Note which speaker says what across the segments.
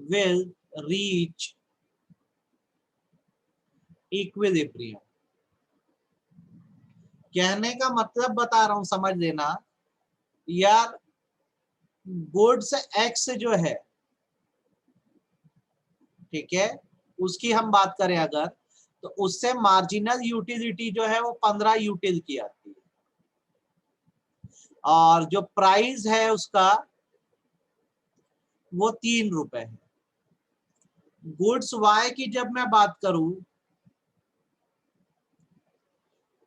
Speaker 1: will reach equilibrium। कहने का मतलब बता रहा हूं, समझ लेना यार। गुड्स एक्स जो है, ठीक है, उसकी हम बात करें अगर, तो उससे मार्जिनल यूटिलिटी जो है वो 15 यूटिल की आती है, और जो प्राइस है उसका वो 3 रुपए है। गुड्स वाई की जब मैं बात करूं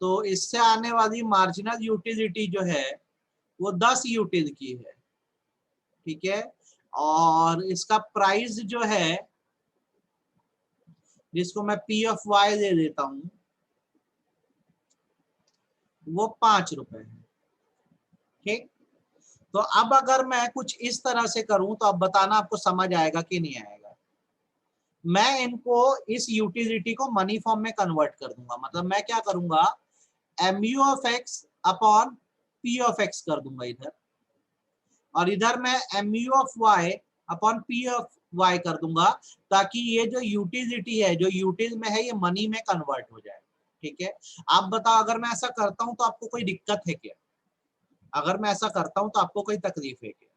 Speaker 1: तो इससे आने वाली मार्जिनल यूटिलिटी जो है वो 10 यूटिल की है, ठीक है, और इसका प्राइस जो है, जिसको मैं पी ऑफ वाई दे देता हूं, वो 5 रुपए है। ठीक, तो अब अगर मैं कुछ इस तरह से करूं तो अब बताना आपको समझ आएगा कि नहीं आएगा। मैं इनको, इस यूटिलिटी को मनी फॉर्म में कन्वर्ट कर दूंगा। मतलब मैं क्या करूंगा, mu of x upon P of x कर दूंगा इधर, और इधर मैं mu of y upon p of y कर दूंगा, ताकि ये जो यूटिलिटी है, जो यूटिल में है, ये मनी में कन्वर्ट हो जाए। ठीक है, आप बताओ अगर मैं ऐसा करता हूं तो आपको कोई दिक्कत है क्या? अगर मैं ऐसा करता हूं तो आपको कोई तकलीफ है क्या?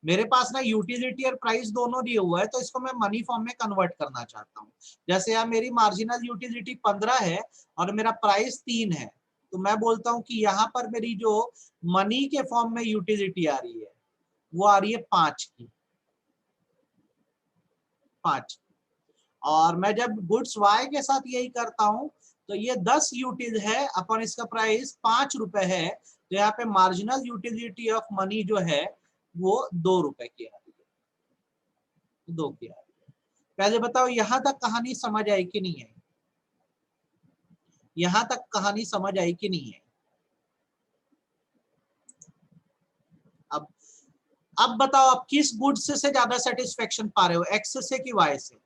Speaker 1: मेरे पास ना यूटिलिटी और प्राइस दोनों दिए हुआ है, तो इसको मैं मनी फॉर्म में कन्वर्ट करना चाहता हूँ। जैसे यहाँ मेरी मार्जिनल यूटिलिटी 15 है और मेरा प्राइस 3 है, तो मैं बोलता हूँ कि यहाँ पर मेरी जो मनी के फॉर्म में यूटिलिटी आ रही है वो आ रही है 5 की, 5। और मैं जब गुड्स वाई के साथ यही करता हूं तो ये 10 यूटिल है अपन, इसका प्राइस 5 रुपए है, तो यहाँ पे मार्जिनल यूटिलिटी ऑफ मनी जो है वो 2 रुपए की आ रही है, 2 की आ रही है। पहले बताओ यहां तक कहानी समझ आई कि नहीं है? यहां तक कहानी समझ आई कि नहीं है? अब अब बताओ आप किस गुड्स से ज्यादा सेटिस्फेक्शन पा रहे हो, एक्स से कि वाई से?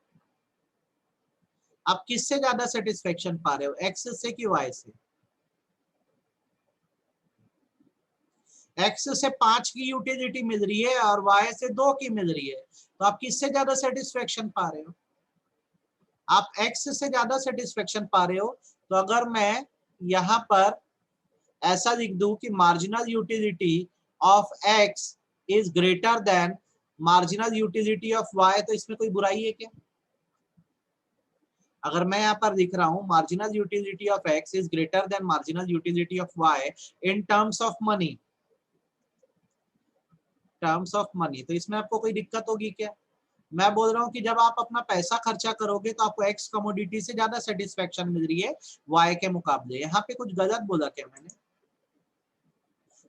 Speaker 1: आप किससे ज्यादा सेटिस्फेक्शन पा रहे हो, एक्स से कि वाई से? एक्स से 5 की यूटिलिटी मिल रही है और वाई से 2 की मिल रही है, तो आप किससे ज्यादा सेटिस्फेक्शन पा रहे हो? आप एक्स से ज्यादा सेटिस्फेक्शन पा रहे हो। तो अगर मैं यहां पर ऐसा लिख दूं कि marginal utility of X is greater than marginal utility of Y, तो इसमें कोई बुराई है क्या? अगर मैं यहाँ पर लिख रहा हूँ marginal utility of X is greater than marginal utility of Y in terms of money, terms of money, तो इसमें आपको कोई दिक्कत होगी क्या? मैं बोल रहा हूँ कि जब आप अपना पैसा खर्चा करोगे तो आपको एक्स कमोडिटी से ज्यादा सेटिस्फेक्शन मिल रही है वाई के मुकाबले। यहाँ पे कुछ गलत बोला क्या मैंने?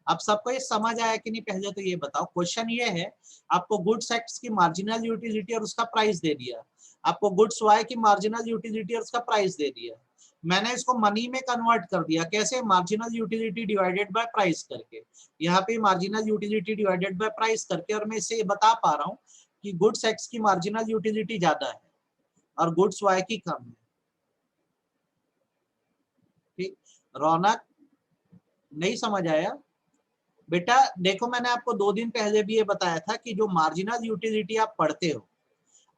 Speaker 1: अब सबको ये समझ आया कि नहीं? पहले तो ये बताओ, क्वेश्चन ये है, आपको गुड्स एक्स की मार्जिनल यूटिलिटी और उसका प्राइस दे दिया, आपको गुड्स वाई की मार्जिनल यूटिलिटी और उसका प्राइस दे दिया, मैंने इसको मनी में कन्वर्ट कर दिया। कैसे? Marginal utility divided by price करके। यहाँ पे marginal utility divided by price करके, और मैं इससे बता पा रहा हूँ कि गुड्स एक्स की मार्जिनल यूटिलिटी ज्यादा है और गुड्स वाई की कम है। ठीक, रौनक, नहीं समझ आया? बेटा देखो, मैंने आपको 2 दिन पहले भी ये बताया था कि जो मार्जिनल यूटिलिटी आप पढ़ते हो,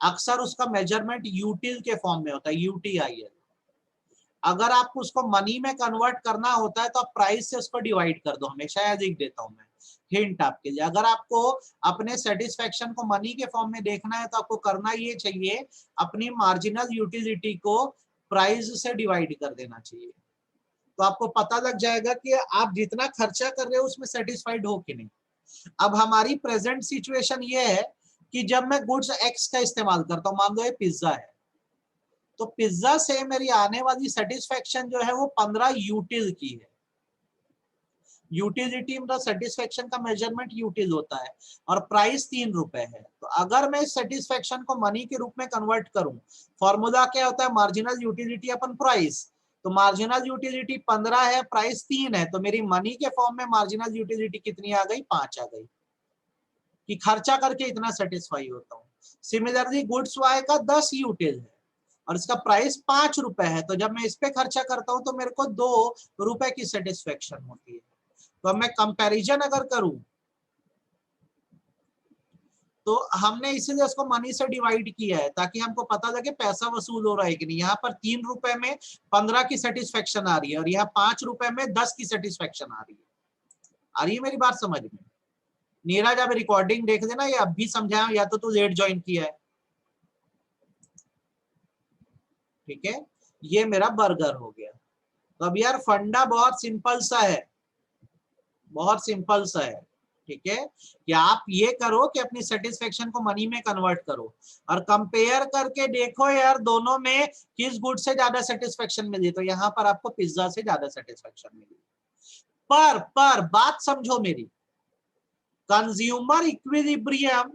Speaker 1: अक्सर उसका मेजरमेंट यूटिल के फॉर्म में होता है, यूटीआईएल। अगर आपको उसको मनी में कन्वर्ट करना होता है तो आप प्राइस से उसको डिवाइड कर दो, हमेशा यह लिख देता हूं मैं हिंट आपके लिए। अगर आपको अपने सेटिस्फेक्शन को मनी के फॉर्म में देखना है तो आपको करना ये चाहिए, अपनी मार्जिनल यूटिलिटी को प्राइस से डिवाइड कर देना चाहिए, तो आपको पता लग जाएगा कि आप जितना खर्चा कर रहे हो उसमें सेटिस्फाइड हो कि नहीं। अब हमारी प्रेजेंट सिचुएशन ये है कि जब मैं गुड्स एक्स का इस्तेमाल करता हूं, मान लो ये पिज्जा है, तो पिज्जा से मेरी आने वाली सेटिस्फेक्शन जो है वो 15 यूटिल की है। यूटिलिटी मतलब सेटिस्फेक्शन का मेजरमेंट यूटिल होता है, और प्राइस 3 रुपए है। तो अगर मैं सेटिस्फेक्शन को मनी के रूप में कन्वर्ट करूं, फॉर्मूला क्या होता है, मार्जिनल यूटिलिटी अपन प्राइस। तो मार्जिनल यूटिलिटी 15 है, प्राइस 3 है, तो मेरी मनी के फॉर्म में मार्जिनल यूटिलिटी कितनी आ गई? 5 आ गई, कि खर्चा करके इतना सेटिस्फाई होता हूँ। सिमिलरली गुड्स वाई का 10 यूटिल है और इसका प्राइस 5 रुपए है, तो जब मैं इस पे खर्चा करता हूं तो मेरे को 2 रुपए की सेटिस्फेक्शन होती है। तो अब मैं कंपैरिजन अगर करूं तो हमने इसीलिए उसको मनी से डिवाइड किया है ताकि हमको पता लगे पैसा वसूल हो रहा है कि नहीं। यहाँ पर 3 रुपए में 15 की सेटिस्फेक्शन आ रही है और यहाँ 5 रुपए में 10 की सेटिस्फेक्शन आ रही है। आ रही है मेरी बात समझ में? नीरज अब रिकॉर्डिंग देख लेना, ये अब भी समझाया, या तो तू लेट ज्वाइन किया है। ठीक है, ये मेरा बर्गर हो गया। तो अब यार फंडा बहुत सिंपल सा है, बहुत सिंपल सा है। ठीक है, कि आप ये करो कि अपनी सेटिस्फेक्शन को मनी में कन्वर्ट करो और कंपेयर करके देखो यार दोनों में किस गुड से ज्यादा सेटिस्फेक्शन मिली। तो यहाँ पर आपको पिज्जा से ज्यादा सेटिस्फेक्शन मिली। पर बात समझो मेरी, कंज्यूमर इक्विलिब्रियम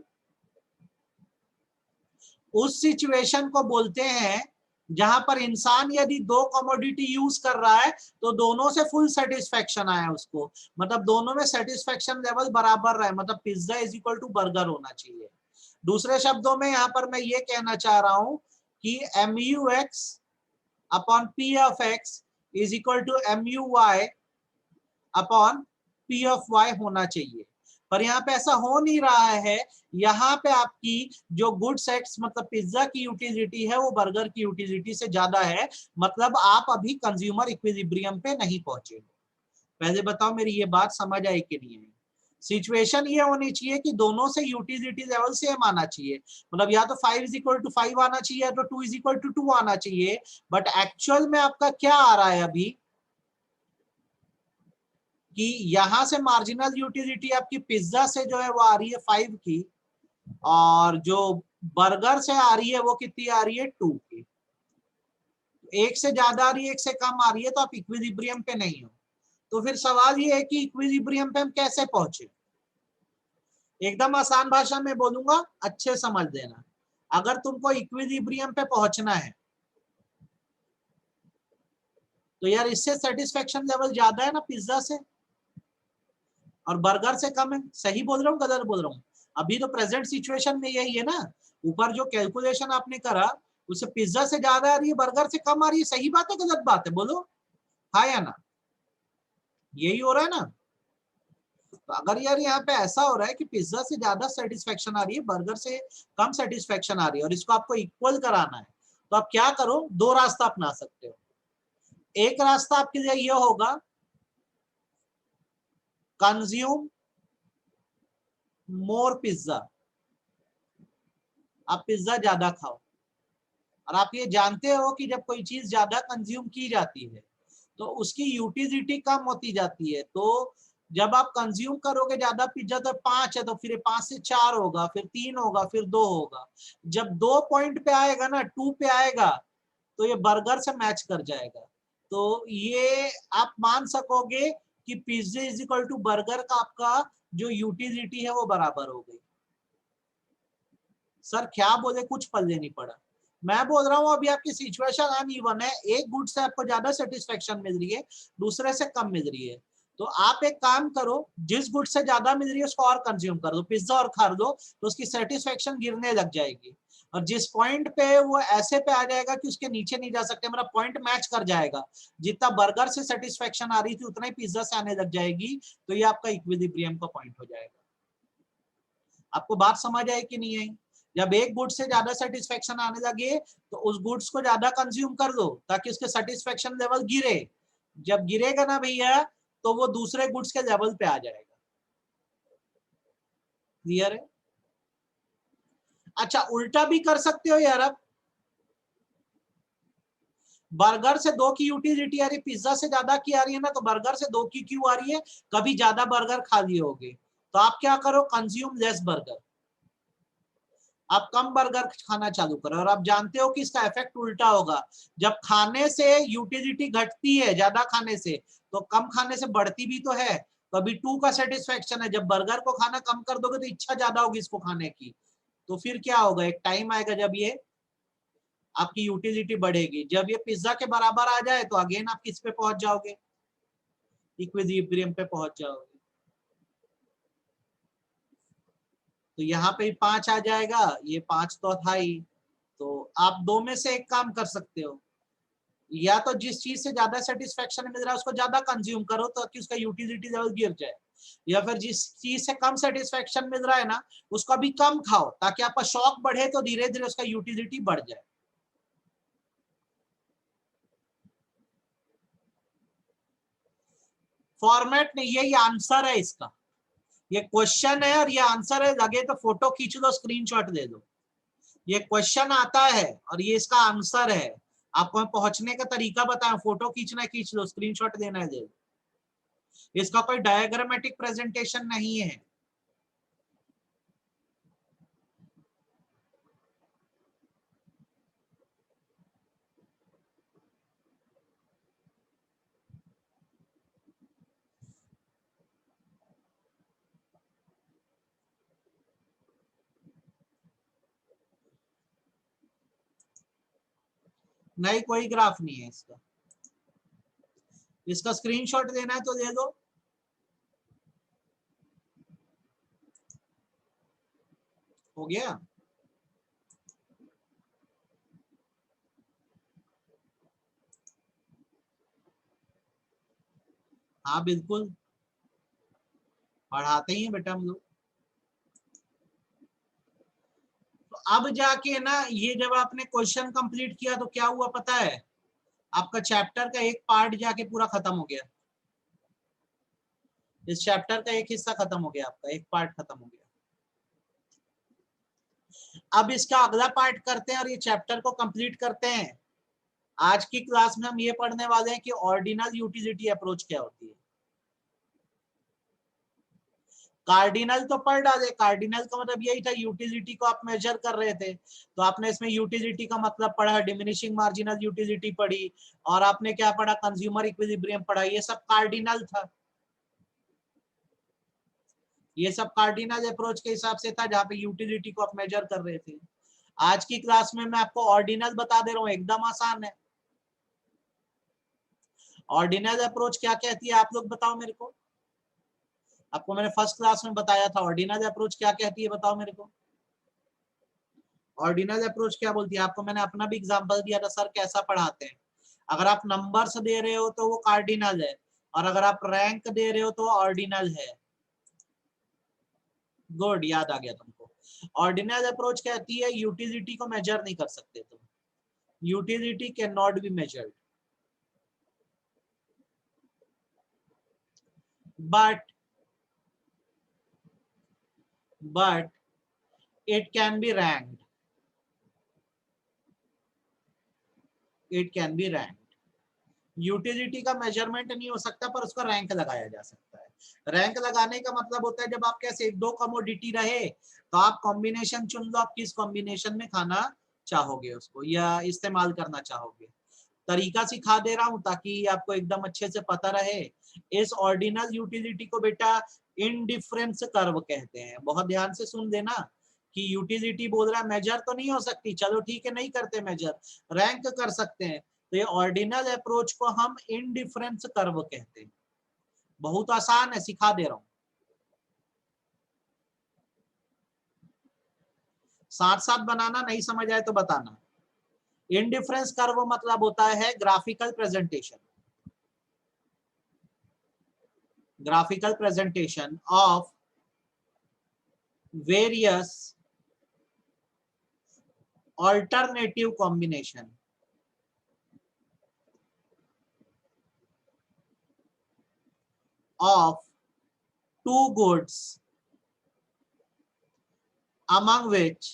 Speaker 1: उस सिचुएशन को बोलते हैं जहां पर इंसान यदि 2 कमोडिटी यूज कर रहा है तो दोनों से फुल सेटिस्फेक्शन आया उसको, मतलब दोनों में सेटिस्फेक्शन लेवल बराबर रहे, मतलब pizza is equal to burger होना चाहिए। दूसरे शब्दों में यहां पर मैं ये कहना चाह रहा हूं कि MUX upon P of X is equal to MUY upon P of Y होना चाहिए। पर यहाँ पे ऐसा हो नहीं रहा है। यहाँ पे आपकी जो गुड सेक्स मतलब पिज्जा की यूटिलिटी है वो बर्गर की यूटिलिटी से ज्यादा है, मतलब आप अभी कंज्यूमर इक्विलिब्रियम पे नहीं पहुंचे। पहले बताओ मेरी ये बात समझ आई कि नहीं आई? सिचुएशन ये होनी चाहिए कि दोनों से यूटिलिटी लेवल सेम आना चाहिए, मतलब या तो 5 इज इक्वल टू 5 आना चाहिए या तो 2 इज इक्वल टू 2 आना चाहिए। बट एक्चुअल में आपका क्या आ रहा है अभी कि यहां से मार्जिनल यूटिलिटी आपकी पिज्जा से जो है वो आ रही है 5 की, और जो बर्गर से आ रही है वो कितनी आ रही है 2 की। एक से ज्यादा आ रही है, एक से कम आ रही है, तो आप इक्विलिब्रियम पे नहीं हो। तो फिर सवाल ये है कि इक्विलिब्रियम पे हम कैसे पहुंचे। एकदम आसान भाषा में बोलूंगा, अच्छे समझ देना। अगर तुमको इक्विलिब्रियम पे पहुंचना है तो यार इससे सेटिस्फेक्शन लेवल ज्यादा है ना पिज्जा से, और बर्गर से कम है। सही बोल रहा हूँ गलत बोल रहा हूँ? अभी तो प्रेजेंट सिचुएशन में यही है ना, ऊपर जो कैलकुलेशन आपने करा उससे पिज्जा से ज्यादा आ रही है, बर्गर से कम आ रही है। सही बात है गलत बात है? बोलो हाँ या ना, यही हो रहा है ना। तो अगर यार यहाँ पे ऐसा हो रहा है कि पिज्जा से ज्यादा सेटिस्फेक्शन आ रही है, बर्गर से कम सेटिस्फेक्शन आ रही है, और इसको आपको इक्वल कराना है, तो आप क्या करो, 2 रास्ता अपना सकते हो। एक रास्ता आपके लिए यह होगा, कंज्यूम मोर पिज्जा, आप पिज्जा ज्यादा खाओ। और आप ये जानते हो कि जब कोई चीज ज्यादा कंज्यूम की जाती है तो उसकी यूटिलिटी कम होती जाती है। तो जब आप कंज्यूम करोगे ज्यादा पिज्जा, तो 5 है तो फिर 5 से 4 होगा, फिर 3 होगा, फिर 2 होगा। जब 2 पॉइंट पे आएगा ना, 2 पे आएगा, तो ये बर्गर से मैच कर जाएगा। तो ये आप मान सकोगे कि pizza is equal to burger का आपका जो यूटिलिटी है वो बराबर हो गई। सर क्या बोले, कुछ पल्ले नहीं पड़ा। मैं बोल रहा हूं अभी आपकी सिचुएशन अनइवन है, एक गुड से आपको ज्यादा सेटिस्फेक्शन मिल रही है, दूसरे से कम मिल रही है। तो आप एक काम करो, जिस गुड से ज्यादा मिल रही है उसको और कंज्यूम कर दो, पिज्जा और खा दो, तो उसकी सेटिस्फेक्शन गिरने लग जाएगी। और जिस पॉइंट पे वो ऐसे पे आ जाएगा कि उसके नीचे नहीं जा सकते, मेरा पॉइंट मैच कर जाएगा, जितना बर्गर से सेटिस्फेक्शन आ रही थी उतना ही पिज्जा से आने लग जाएगी, तो ये आपका इक्विलिब्रियम का पॉइंट हो जाएगा। आपको बात समझ आई कि नहीं आई? जब एक गुड से ज्यादा सेटिस्फेक्शन आने लगे तो उस गुड्स को ज्यादा कंज्यूम कर दो ताकि उसके सेटिस्फेक्शन लेवल गिरे। जब गिरेगा ना भैया तो वो दूसरे गुड्स के लेवल पे आ जाएगा। क्लियर है? अच्छा, उल्टा भी कर सकते हो यार। अब बर्गर से 2 की यूटिलिटी आ रही, पिज्जा से ज्यादा की आ रही है ना, तो बर्गर से 2 की क्यों आ रही है? कभी ज्यादा बर्गर खा लिए होगे, तो आप क्या करो, कंज्यूम लेस बर्गर, आप कम बर्गर खाना चालू करो। और आप जानते हो कि इसका इफेक्ट उल्टा होगा। जब खाने से यूटिलिटी घटती है ज्यादा खाने से, तो कम खाने से बढ़ती भी तो है। तो अभी 2 का सेटिस्फेक्शन है, जब बर्गर को खाना कम कर दोगे तो इच्छा ज्यादा होगी इसको खाने की। तो फिर क्या होगा, एक टाइम आएगा जब ये आपकी यूटिलिटी बढ़ेगी, जब ये पिज्जा के बराबर आ जाए तो अगेन आप किस पे पहुंच जाओगे, इक्विलिब्रियम पे पहुंच जाओगे। तो यहाँ पे 5 आ जाएगा, ये 5 तो था ही। तो आप 2 में से एक काम कर सकते हो, या तो जिस चीज से ज्यादा सेटिस्फेक्शन मिल रहा है उसको ज्यादा कंज्यूम करो ताकि उसका यूटिलिटी लेवल गिर जाए, या फिर जिस चीज से कम सेटिस्फेक्शन मिल रहा है ना उसको अभी कम खाओ, ताकि आपका शौक बढ़े तो धीरे धीरे उसका यूटिलिटी बढ़ जाए। फॉर्मेट नहीं, यही आंसर है इसका। ये क्वेश्चन है और ये आंसर है। लगे तो फोटो खींच लो, स्क्रीनशॉट दे दो। ये क्वेश्चन आता है और ये इसका आंसर है। आपको मैं पहुंचने का तरीका बताया, फोटो खींचना है खींच लो, स्क्रीनशॉट देना है दे दो। इसका कोई डायग्रामेटिक प्रेजेंटेशन नहीं है। नहीं, कोई ग्राफ नहीं है इसका। इसका स्क्रीनशॉट देना है तो दे दो। हो गया। हाँ बिल्कुल, पढ़ाते ही हैं बेटा हम लोग। तो अब जाके ना ये जब आपने क्वेश्चन कंप्लीट किया तो क्या हुआ पता है, आपका चैप्टर का एक पार्ट जाके पूरा खत्म हो गया। इस चैप्टर का एक हिस्सा खत्म हो गया, आपका एक पार्ट खत्म हो गया। अब इसका अगला पार्ट करते हैं और ये चैप्टर को कंप्लीट करते हैं। आज की क्लास में हम ये पढ़ने वाले हैं कि ऑर्डिनल यूटिलिटी अप्रोच क्या होती है। कार्डिनल तो पढ़ डाले। कार्डिनल का मतलब यही था, यूटिलिटी को आप मेजर कर रहे थे, तो आपने इसमें यूटिलिटी का मतलब पढ़ा, डिमिनिशिंग मार्जिनल यूटिलिटी पढ़ी, और आपने क्या पढ़ा, कंज्यूमर इक्विलिब्रियम पढ़ा। ये सब कार्डिनल था। ये सब कार्डिनल अप्रोच के हिसाब से था, जहां पे यूटिलिटी को आप मेजर कर रहे थे। आज की क्लास में मैं आपको ऑर्डिनल बता दे रहा हूं, एकदम आसान है। ऑर्डिनल अप्रोच क्या कहती है, आप लोग बताओ मेरे को। आपको मैंने फर्स्ट क्लास में बताया था, ऑर्डिनल अप्रोच क्या कहती है, बताओ मेरे को। ऑर्डिनल अप्रोच क्या बोलती है, आपको मैंने अपना भी एग्जांपल दिया था, सर कैसा पढ़ाते हैं। अगर आप नंबर्स दे रहे हो तो वो कार्डिनल है, और अगर आप रैंक दे रहे हो तो ऑर्डिनल है। गुड, याद आ गया तुमको। ऑर्डिनल अप्रोच कहती है यूटिलिटी को मेजर नहीं कर सकते तुम। Utility can not be measured, but it can be ranked. It can be ranked. Utility का मेजरमेंट नहीं हो सकता, पर उसका रैंक लगाया जा सकता है। रैंक लगाने का मतलब होता है जब आपके पास एक दो कमोडिटी रहे तो आप कॉम्बिनेशन चुन लो, आप किस कॉम्बिनेशन में खाना चाहोगे उसको या इस्तेमाल करना चाहोगे। तरीका सिखा दे रहा हूं ताकि आपको एकदम अच्छे से पता रहे। इस ऑर्डिनल यूटिलिटी को बेटा इनडिफरेंस कर्व कहते हैं। बहुत ध्यान से सुन लेना कि यूटिलिटी बोल रहा है मेजर तो नहीं हो सकती, चलो ठीक है नहीं करते मेजर, रैंक कर सकते हैं। तो ये ऑर्डिनल अप्रोच को हम इनडिफरेंस कर्व कहते हैं। बहुत आसान है, सिखा दे रहा हूं। साथ साथ बनाना, नहीं समझ आए तो बताना। इनडिफरेंस कर्व मतलब होता है graphical presentation, graphical presentation of various alternative combination of two goods among which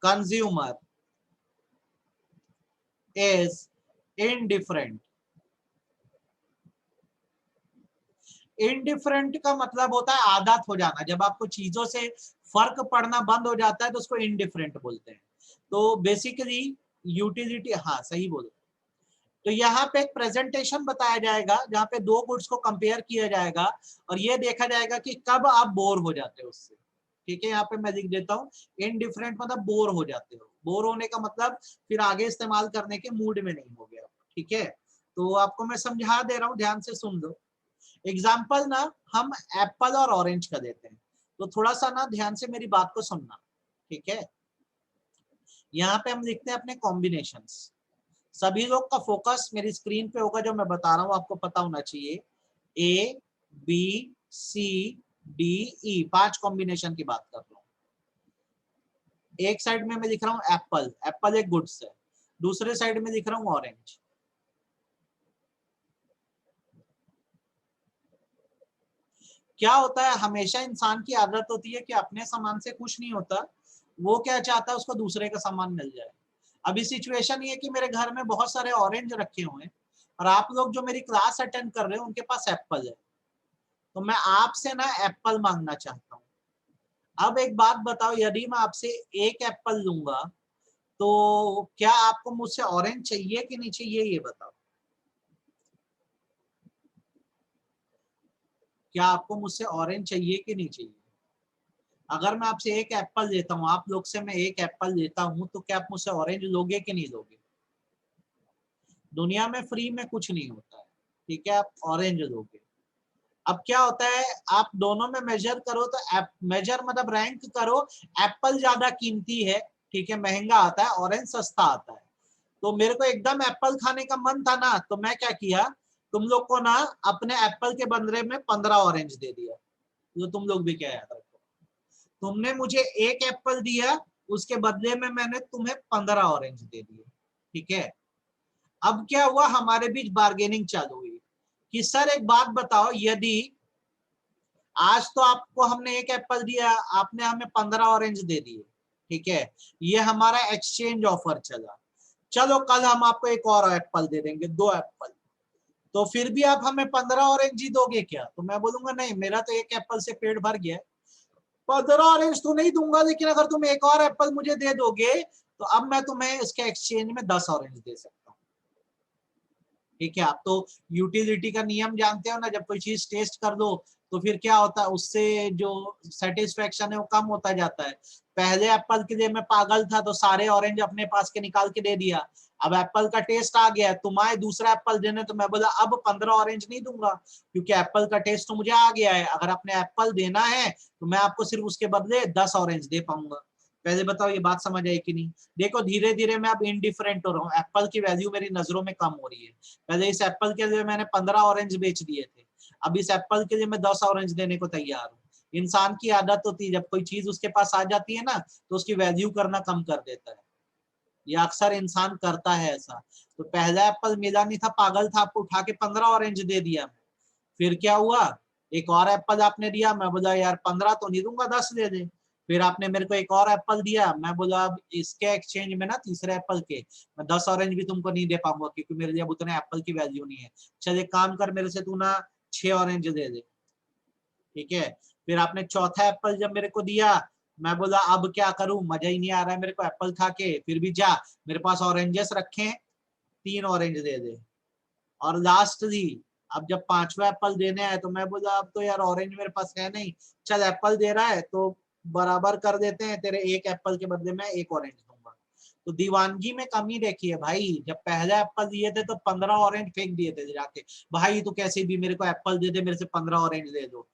Speaker 1: consumer is indifferent। Indifferent का मतलब होता है आदत हो जाना। जब आपको चीजों से फर्क पड़ना बंद हो जाता है तो उसको इनडिफरेंट बोलते हैं। तो बेसिकली यूटिलिटी, हाँ सही बोलो। तो यहाँ पे एक प्रेजेंटेशन बताया जाएगा जहाँ पे दो गुड्स को कंपेयर किया जाएगा और ये देखा जाएगा कि कब आप बोर हो जाते हो उससे। ठीक है, यहाँ पे मैं लिख देता हूँ, इनडिफरेंट मतलब बोर हो जाते हो। बोर होने का मतलब फिर आगे इस्तेमाल करने के मूड में नहीं हो गया। ठीक है, तो आपको मैं समझा दे रहा हूँ, ध्यान से सुन लो। एग्जाम्पल ना हम एप्पल और ऑरेंज का देते हैं, तो थोड़ा सा ना ध्यान से मेरी बात को सुनना। ठीक है, यहाँ पे हम लिखते हैं अपने कॉम्बिनेशंस। सभी लोग का फोकस मेरी स्क्रीन पे होगा, जो मैं बता रहा हूँ आपको पता होना चाहिए। A B C D E, 5 combination की बात कर रहा हूँ। एक साइड में मैं लिख रहा हूँ एप्पल, एप्पल एक गुड्स है। दूसरे साइड में लिख रहा हूँ ऑरेंज। क्या होता है, हमेशा इंसान की आदत होती है कि अपने सामान से खुश नहीं होता, वो क्या चाहता है, उसको दूसरे का सामान मिल जाए। अभी सिचुएशन ये कि मेरे घर में बहुत सारे ऑरेंज रखे हुए हैं और आप लोग जो मेरी क्लास अटेंड कर रहे हो उनके पास एप्पल है, तो मैं आपसे ना एप्पल मांगना चाहता हूँ। अब एक बात बताओ, यदि मैं आपसे एक एप्पल लूंगा तो क्या आपको मुझसे ऑरेंज चाहिए कि नहीं चाहिए, ये बताओ। क्या आपको मुझसे ऑरेंज चाहिए कि नहीं चाहिए? अगर मैं आपसे एक एप्पल लेता हूँ, आप लोग से मैं एक एप्पल लेता हूँ, तो क्या आप मुझसे ऑरेंज लोगे कि नहीं लोगे? दुनिया में फ्री में कुछ नहीं होता है, ठीक है, आप ऑरेंज लोगे। अब क्या होता है, आप दोनों में मेजर करो तो मेजर मतलब रैंक करो, एप्पल ज्यादा कीमती है, ठीक है, महंगा आता है, ऑरेंज सस्ता आता है। तो मेरे को एकदम एप्पल खाने का मन था ना, तो मैं क्या किया, तुम लोग को ना अपने एप्पल के बदले में 15 ऑरेंज दे दिया। जो तुम लोग भी क्या याद रखो, तुमने मुझे एक एप्पल दिया, उसके बदले में मैंने तुम्हें 15 ऑरेंज दे दिए, ठीक है। अब क्या हुआ, हमारे बीच बार्गेनिंग चालू हुई कि सर एक बात बताओ, यदि आज तो आपको हमने एक एप्पल दिया, आपने हमें 15 ऑरेंज दे दिए, ठीक है, ये हमारा एक्सचेंज ऑफर चला। चलो कल हम आपको एक और एप्पल दे देंगे, 2 एप्पल, तो फिर भी आप हमें 15 ऑरेंज ही दोगे क्या? तो मैं बोलूंगा नहीं, मेरा तो एक एप्पल से पेट भर गया है, 15 ऑरेंज तो नहीं दूंगा, लेकिन अगर तुम एक और एप्पल मुझे दे दोगे तो अब मैं तुम्हें इसके एक्सचेंज में 10 ऑरेंज दे सकता हूँ, ठीक है। आप तो यूटिलिटी का नियम जानते हो ना, जब कोई चीज टेस्ट कर दो तो फिर क्या होता है, उससे जो सेटिस्फेक्शन है वो कम होता जाता है। पहले एप्पल के लिए मैं पागल था, तो सारे ऑरेंज अपने पास के निकाल के दे दिया। अब एप्पल का टेस्ट आ गया, तुम्हारे दूसरा एप्पल देने, तो मैं बोला अब 15 ऑरेंज नहीं दूंगा, क्योंकि एप्पल का टेस्ट तो मुझे आ गया है। अगर अपने एप्पल देना है तो मैं आपको सिर्फ उसके बदले 10 ऑरेंज दे पाऊंगा। पहले बताओ ये बात समझ आई कि नहीं? देखो धीरे धीरे मैं अब इनडिफरेंट हो रहा हूँ, एप्पल की वैल्यू मेरी नजरों में कम हो रही है। पहले इस एप्पल के लिए मैंने 15 ऑरेंज बेच दिए थे, अब इस एप्पल के लिए मैं 10 ऑरेंज देने को तैयार हूँ। इंसान की आदत होती है, जब कोई चीज उसके पास आ जाती है ना, तो उसकी वैल्यू करना कम कर देता है। ये अक्सर इंसान करता है ऐसा। तो पहला एप्पल मिला नहीं था, पागल था, आपको उठा के 15 ऑरेंज दे दिया। फिर क्या हुआ, एक और एप्पल आपने दिया, मैं बोला यार 15 तो नहीं दूंगा, 10 दे दे। फिर आपने मेरे को एक और एप्पल दिया, मैं बोला अब इसके एक्सचेंज में ना, तीसरे एप्पल के, मैं 10 ऑरेंज भी तुमको नहीं दे पाऊंगा, क्योंकि मेरे लिए अब उतने एप्पल की वैल्यू नहीं है। चल एक काम कर, मेरे से तू ना 6 ऑरेंज दे दे, ठीक है। फिर आपने चौथा एप्पल जब मेरे को दिया, मैं बोला अब क्या करूं, मजा ही नहीं आ रहा है मेरे को एप्पल खा के। फिर भी जा, मेरे पास ऑरेंजेस रखे हैं, 3 ऑरेंज दे दे। और लास्टली अब जब 5वां एप्पल देने आए, तो मैं बोला अब तो यार ऑरेंज मेरे पास है नहीं, चल एप्पल दे रहा है तो बराबर कर देते हैं, तेरे एक एप्पल के बदले में एक ऑरेंज दूंगा। तो दीवानगी में कमी देखी है भाई, जब पहला एप्पल दिए थे तो 15 ऑरेंज फेंक दिए थे जाके, भाई तू कैसे भी मेरे को एप्पल दे दे, मेरे से 15 ऑरेंज दे दो।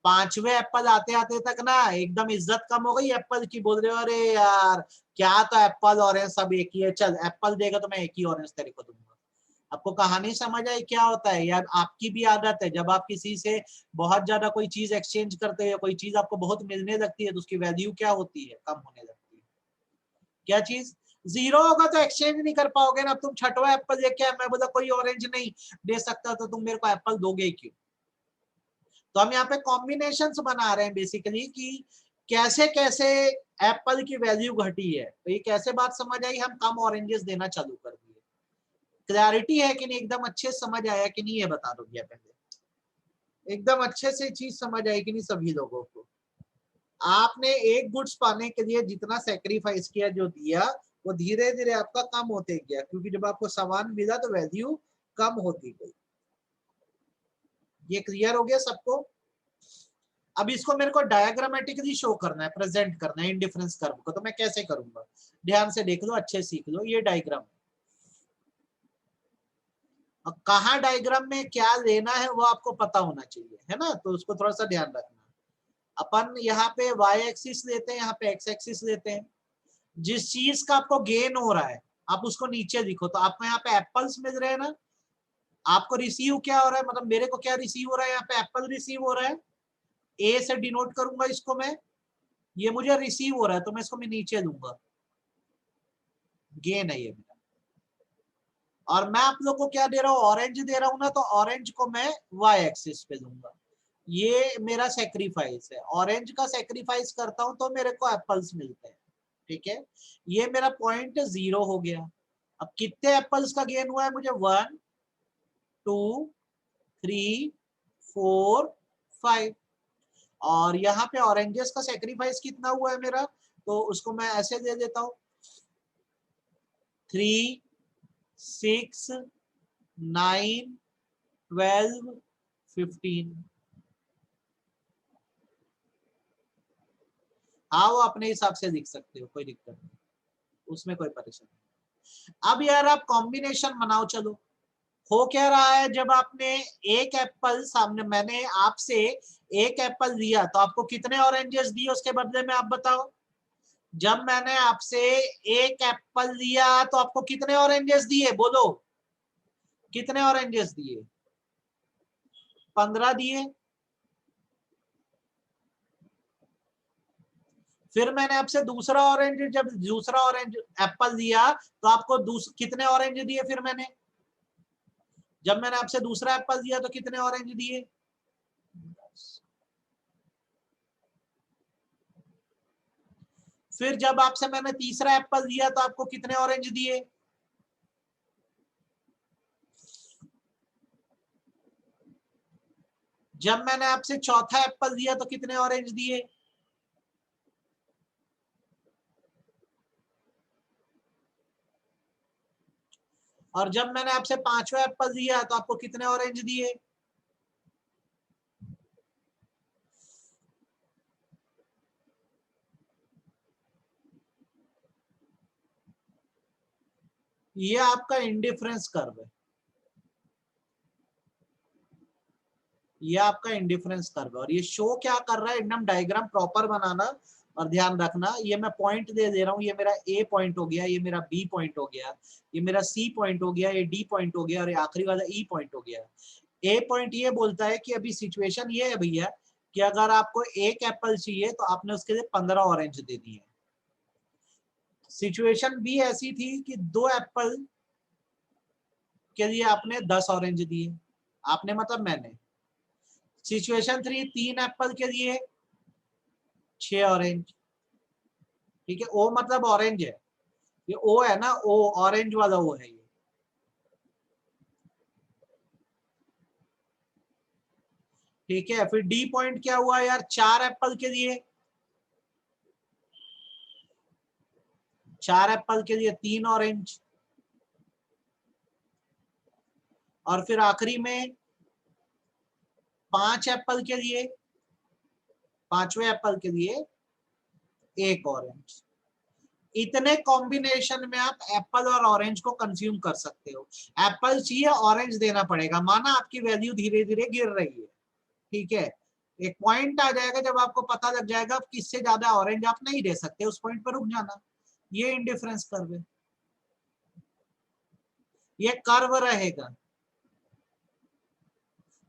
Speaker 1: 5वें एप्पल आते आते तक ना एकदम इज्जत कम हो गई एप्पल की, बोल रहे हो अरे यार क्या, तो एप्पल ऑरेंज सब एक ही है, चल एप्पल देगा तो मैं एक ही ऑरेंज तेरे को दूंगा। आपको कहानी समझ आई क्या होता है? यार आपकी भी आदत है, जब आप किसी से बहुत ज्यादा कोई चीज एक्सचेंज करते हो, कोई चीज आपको बहुत मिलने लगती है, तो उसकी वैल्यू क्या होती है, कम होने लगती है। क्या चीज? जीरो होगा तो एक्सचेंज नहीं कर पाओगे ना। अब तुम छठवां एप्पल लेके आए, मैं बोला कोई ऑरेंज नहीं दे सकता, तो तुम मेरे को एप्पल दोगे क्यों? तो हम यहाँ पे कॉम्बिनेशन बना रहे हैं बेसिकली, कि कैसे कैसे एप्पल की वैल्यू घटी है। तो ये कैसे बात समझ आई, हम कम ऑरेंजेस देना चालू कर दिए। क्लैरिटी है कि नहीं, एकदम अच्छे से समझ आया कि नहीं, ये बता दो भैया पहले। एकदम अच्छे से चीज समझ आई कि नहीं सभी लोगों को? आपने एक गुड्स पाने के लिए जितना सेक्रीफाइस किया, जो दिया, वो धीरे धीरे आपका कम होते गया, क्योंकि जब आपको सामान मिला तो वैल्यू कम होती गई। ये क्लियर हो गया सबको? अब इसको मेरे को डायग्रामेटिकली शो करना है, प्रेजेंट करना है इंडिफरेंस कर्व को, तो मैं कैसे करूंगा? ध्यान से देख लो, अच्छे सीख लो, ये डायग्राम। कहाँ डायग्राम में क्या लेना है वो आपको पता होना चाहिए, है ना, तो उसको थोड़ा सा ध्यान रखना। अपन यहाँ पे y एक्सिस लेते हैं, यहाँ पे x एक्सिस लेते हैं। जिस चीज का आपको गेन हो रहा है, आप उसको नीचे लिखो। तो आपको यहाँ पे एप्पल्स मिल रहे हैं ना, आपको रिसीव क्या हो रहा है, मतलब मेरे को क्या रिसीव हो रहा है, यहाँ पे एप्पल रिसीव हो रहा है, ए से डिनोट करूंगा इसको मैं, ये मुझे रिसीव हो रहा है तो मैं इसको मैं नीचे दूंगा, गेन है ये मेरा। और मैं आप लोग को क्या दे रहा हूँ, ऑरेंज दे रहा हूँ ना, तो ऑरेंज को मैं वाई एक्सिस पे दूंगा। ये मेरा सेक्रीफाइस है, ऑरेंज का सेक्रीफाइस करता हूं तो मेरे को एप्पल्स मिलते हैं। ठीक है, ये मेरा पॉइंट 0 हो गया। अब कितने एप्पल्स का गेन हुआ है मुझे, 1 2 3 4 5। और यहाँ पे ऑरेंजेस का सेक्रीफाइस कितना हुआ है मेरा, तो उसको मैं ऐसे दे देता हूँ, 3 6 9 12 15। हाँ वो अपने हिसाब से लिख सकते हो, कोई दिक्कत नहीं, उसमें कोई परेशानी नहीं। अब यार आप कॉम्बिनेशन बनाओ, चलो। हो क्या रहा है, जब आपने एक एप्पल सामने, मैंने आपसे एक एप्पल दिया तो आपको कितने ऑरेंजेस दिए उसके बदले में, आप बताओ। जब मैंने आपसे एक एप्पल दिया तो आपको कितने ऑरेंजेस दिए, बोलो कितने ऑरेंजेस दिए, 15 दिए। फिर मैंने आपसे दूसरा ऑरेंज, जब दूसरा ऑरेंज एप्पल दिया तो आपको कितने ऑरेंज दिए, फिर मैंने, जब मैंने आपसे दूसरा एप्पल दिया तो कितने ऑरेंज दिए, 10। फिर जब आपसे मैंने तीसरा एप्पल दिया तो आपको कितने ऑरेंज दिए, जब मैंने आपसे चौथा एप्पल दिया तो कितने ऑरेंज दिए, और जब मैंने आपसे पांचवा एप्पल दिया तो आपको कितने ऑरेंज दिए। ये आपका इंडिफरेंस कर्व है, ये आपका इंडिफरेंस कर्व है। और ये शो क्या कर रहा है, एकदम डायग्राम प्रॉपर बनाना और ध्यान रखना। ये मैं पॉइंट दे रहा हूँ, ये मेरा ए पॉइंट हो गया, ये मेरा बी पॉइंट हो गया, ये मेरा सी पॉइंट हो गया, ये डी पॉइंट हो गया, और ये आखिरी वाला ई पॉइंट हो गया। ए पॉइंट ये बोलता है कि अभी सिचुएशन ये है भैया कि अगर आपको एक एप्पल चाहिए तो आपने उसके लिए 15 ऑरेंज दे दिए। सिचुएशन बी ऐसी थी कि 2 एप्पल के लिए आपने 10 ऑरेंज दिए, आपने मतलब मैंने। सिचुएशन 3, 3 एप्पल के लिए 6 ऑरेंज। ठीक है, ओ मतलब ऑरेंज है, ये ओ है ना, ओ ऑरेंज वाला ओ है ये। ठीक है, फिर डी पॉइंट क्या हुआ यार, 4 एप्पल के लिए, 4 एप्पल के लिए 3 ऑरेंज। और फिर आखिरी में 5 एप्पल के लिए, 5वें एप्पल के लिए 1 ऑरेंज। इतने कॉम्बिनेशन में आप एप्पल और ऑरेंज को कंज्यूम कर सकते हो। एप्पल चाहिए, ऑरेंज देना पड़ेगा, माना आपकी वैल्यू धीरे धीरे गिर रही है। ठीक है, एक पॉइंट आ जाएगा जब आपको पता लग जाएगा किससे ज्यादा ऑरेंज आप नहीं दे सकते, उस पॉइंट पर रुक जाना। ये इंडिफरेंस कर्व है, ये कर्व रहेगा।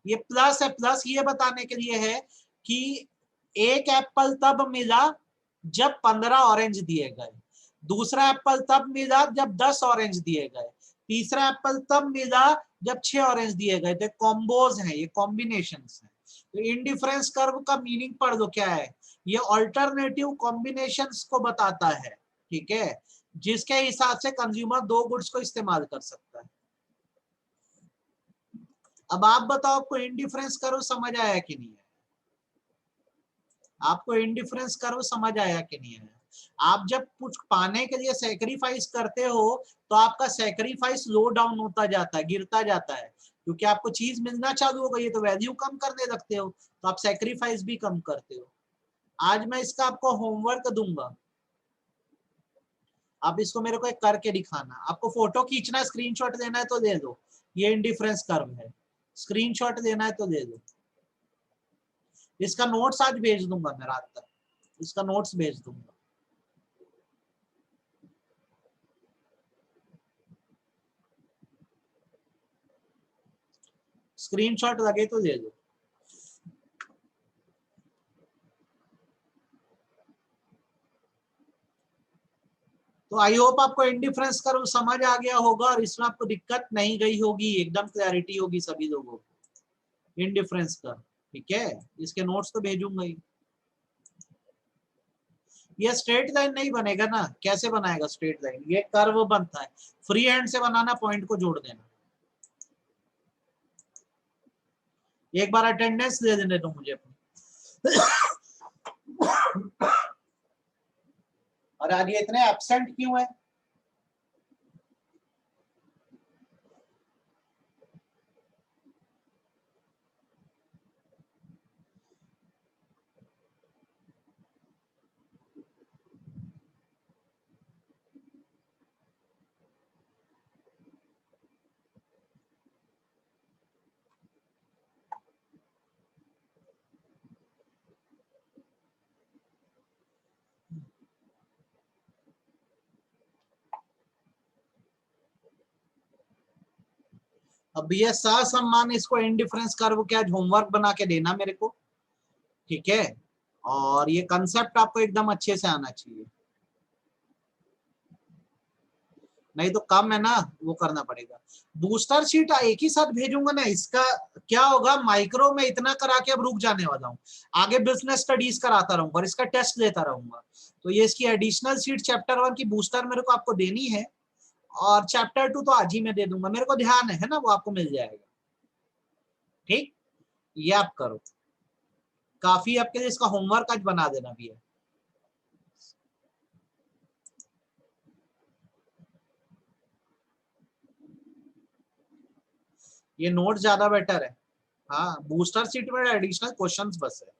Speaker 1: ये प्लस है, प्लस ये बताने के लिए है कि एक एप्पल तब मिला जब 15 ऑरेंज दिए गए, दूसरा एप्पल तब मिला जब 10 ऑरेंज दिए गए, तीसरा एप्पल तब मिला जब 6 ऑरेंज दिए गए। तो कॉम्बोज हैं, ये कॉम्बिनेशंस हैं। तो इंडिफरेंस कर्व का मीनिंग पढ़ दो क्या है, ये ऑल्टरनेटिव कॉम्बिनेशंस को बताता है। ठीक है, जिसके हिसाब से कंज्यूमर दो गुड्स को इस्तेमाल कर सकता है। अब आप बताओ, आपको इंडिफरेंस कर्व समझ आया कि नहीं है, आपको इंडिफरेंस कर्व समझ आया कि नहीं आया। आप जब कुछ पाने के लिए सेक्रीफाइस करते हो तो आपका सेक्रीफाइस लो डाउन होता जाता है, गिरता जाता है, क्योंकि आपको चीज मिलना चालू हो गई है तो वैल्यू कम करने लगते हो, तो आप सेक्रीफाइस भी कम करते हो। आज मैं इसका आपको होमवर्क दूंगा, आप इसको मेरे को एक करके दिखाना। आपको फोटो खींचना है, स्क्रीनशॉट लेना है तो ले दो, ये इंडिफरेंस कर्व है, स्क्रीनशॉट लेना है तो ले दो। इसका नोट्स आज भेज दूंगा मैं रात तक, इसका नोट्स भेज दूंगा। स्क्रीनशॉट लगे तो दे दो। तो आई होप आपको इंडिफरेंस कर्व समझ आ गया होगा और इसमें आपको दिक्कत नहीं गई होगी, एकदम क्लैरिटी होगी सभी लोगों को इंडिफरेंस कर्व। ठीक है, इसके नोट्स तो भेजूंगा ही। ये स्ट्रेट लाइन नहीं बनेगा ना, कैसे बनाएगा स्ट्रेट लाइन, ये कर्व बनता है, फ्री हैंड से बनाना, पॉइंट को जोड़ देना। एक बार अटेंडेंस दे देने दो मुझे अपनी। और आज ये इतने एब्सेंट क्यों है? अब ये सम्मान इसको इंडिफरेंस कर्व क्या होमवर्क बना के देना मेरे को, ठीक है? और ये कंसेप्ट आपको एकदम अच्छे से आना चाहिए, नहीं तो कम है ना, वो करना पड़ेगा। बूस्टर शीट एक ही साथ भेजूंगा ना, इसका क्या होगा, माइक्रो में इतना करा के अब रुक जाने वाला हूँ, आगे बिजनेस स्टडीज कराता रहूंगा और इसका टेस्ट देता रहूंगा। तो ये इसकी एडिशनल शीट चैप्टर 1 की बूस्टर मेरे को आपको देनी है, और चैप्टर 2 तो आज ही मैं दे दूंगा, मेरे को ध्यान है ना, वो आपको मिल जाएगा। ठीक, ये आप करो, काफी आपके लिए इसका होमवर्क आज बना देना भी है। ये नोट ज्यादा बेटर है। हाँ, बूस्टर सीट में एडिशनल क्वेश्चंस बस है।